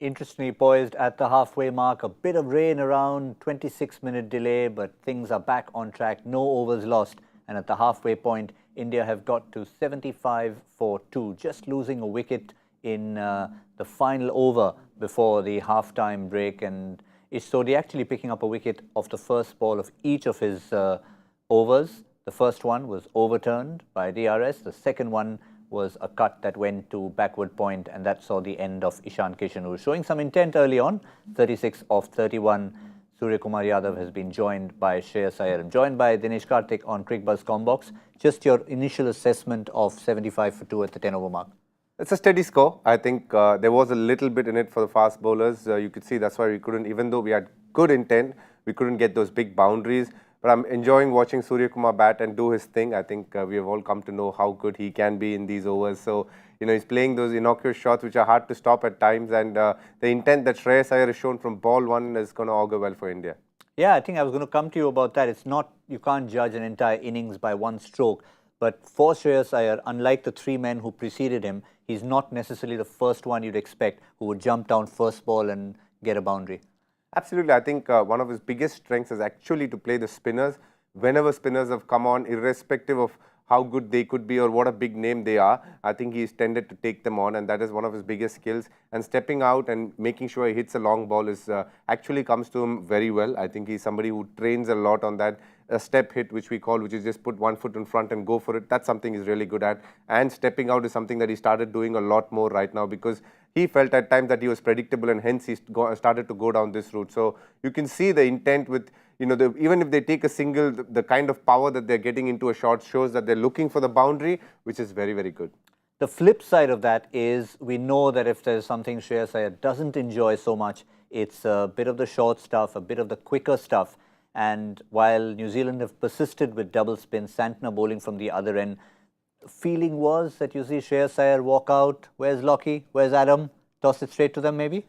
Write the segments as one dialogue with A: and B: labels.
A: Interestingly poised at the halfway mark. A bit of rain around, 26-minute delay, but things are back on track. No overs lost. And at the halfway point, India have got to 75 for 2, just losing a wicket in the final over before the half-time break. And Sodhi actually picking up a wicket off the first ball of each of his overs. The first one was overturned by DRS. The second one was a cut that went to backward point, and that saw the end of Ishan Kishan, who was showing some intent early on. 36 of 31. Suryakumar Yadav has been joined by Shreyas Iyer. I'm joined by Dinesh Karthik on Cricbuzz Comm box. Just your initial assessment of 75 for 2 at the 10-over mark.
B: It's a steady score. I think there was a little bit in it for the fast bowlers. You could see that's why we couldn't, even though we had good intent, we couldn't get those big boundaries. But I'm enjoying watching Suryakumar bat and do his thing. I think we have all come to know how good he can be in these overs. So, you know, he's playing those innocuous shots which are hard to stop at times. And the intent that Shreyas Iyer has shown from ball one is going to augur well for India.
A: Yeah, I think I was going to come to you about that. It's not, you can't judge an entire innings by one stroke. But for Shreyas Iyer, unlike the 3 men who preceded him, he's not necessarily the first one you'd expect who would jump down first ball and get a boundary.
B: Absolutely. I think one of his biggest strengths is actually to play the spinners. Whenever spinners have come on, irrespective of how good they could be or what a big name they are, I think he's tended to take them on, and that is one of his biggest skills. And stepping out and making sure he hits a long ball is actually comes to him very well. I think he's somebody who trains a lot on that. A step hit, which we call, which is just put one foot in front and go for it. That's something he's really good at. And stepping out is something that he started doing a lot more right now, because he felt at times that he was predictable, and hence he started to go down this route. So you can see the intent with, you know, even if they take a single, the kind of power that they're getting into a shot shows that they're looking for the boundary, which is very, very good.
A: The flip side of that is we know that if there's something Shreyas Iyer doesn't enjoy so much, it's a bit of the short stuff, a bit of the quicker stuff. And while New Zealand have persisted with double spin, Santner bowling from the other end, the feeling was that you see Shreyas Iyer walk out. Where's Lockie? Where's Adam? Toss it straight to them, maybe?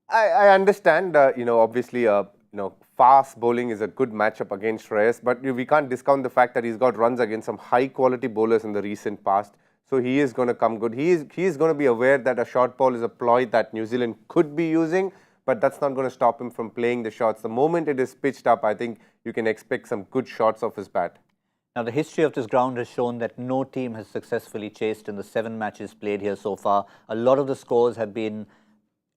B: I understand, you know, obviously, you know, fast bowling is a good matchup against Shreyas, but we can't discount the fact that he's got runs against some high-quality bowlers in the recent past. So he is going to come good. He is going to be aware that a short ball is a ploy that New Zealand could be using, but that's not going to stop him from playing the shots. The moment it is pitched up, I think you can expect some good shots off his bat.
A: Now, the history of this ground has shown that no team has successfully chased in the 7 matches played here so far. A lot of the scores have been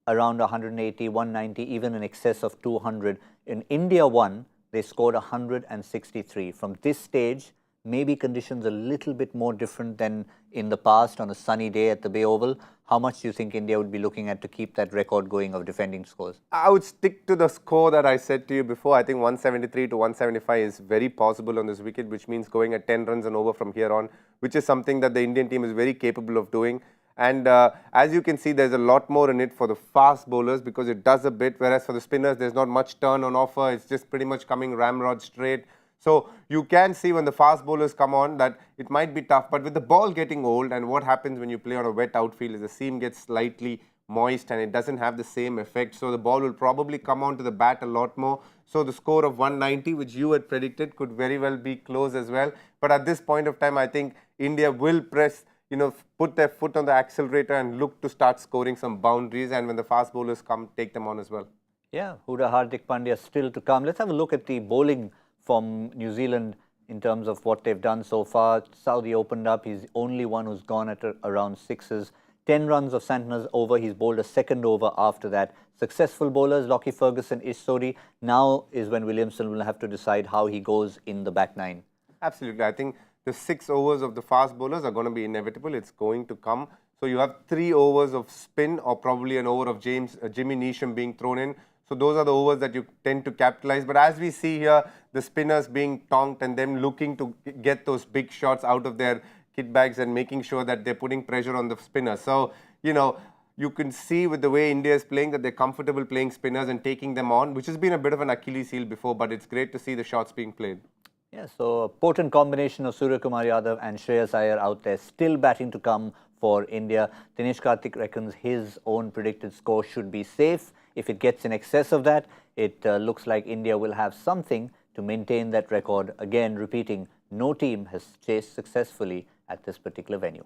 A: around 180, 190, even in excess of 200. In India 1, they scored 163. From this stage, maybe conditions a little bit more different than in the past on a sunny day at the Bay Oval. How much do you think India would be looking at to keep that record going of defending scores?
B: I would stick to the score that I said to you before. I think 173 to 175 is very possible on this wicket, which means going at 10 runs and over from here on, which is something that the Indian team is very capable of doing. And as you can see, there's a lot more in it for the fast bowlers because it does a bit, whereas for the spinners, there's not much turn on offer. It's just pretty much coming ramrod straight. So you can see when the fast bowlers come on that it might be tough, but with the ball getting old, and what happens when you play on a wet outfield is the seam gets slightly moist and it doesn't have the same effect. So the ball will probably come onto the bat a lot more. So the score of 190, which you had predicted, could very well be close as well. But at this point of time, I think India will press, you know, put their foot on the accelerator and look to start scoring some boundaries. And when the fast bowlers come, take them on as well.
A: Yeah, Huda Hardik Pandya still to come. Let's have a look at the bowling from New Zealand in terms of what they've done so far. Saudi opened up. He's the only one who's gone at around 6s. 10 runs of Santner's over. He's bowled a second over after that. Successful bowlers, Lockie Ferguson, Sodhi. Now is when Williamson will have to decide how he goes in the back 9.
B: Absolutely. I think the 6 overs of the fast bowlers are going to be inevitable. It's going to come. So you have 3 overs of spin or probably an over of Jimmy Neesham being thrown in. So those are the overs that you tend to capitalize. But as we see here, the spinners being tonked and them looking to get those big shots out of their kit bags and making sure that they're putting pressure on the spinners. So, you know, you can see with the way India is playing that they're comfortable playing spinners and taking them on, which has been a bit of an Achilles heel before, but it's great to see the shots being played.
A: Yeah, so a potent combination of Suryakumar Yadav and Shreyas Iyer out there, still batting to come for India. Dinesh Karthik reckons his own predicted score should be safe. If it gets in excess of that, it looks like India will have something to maintain that record. Again, repeating, no team has chased successfully at this particular venue.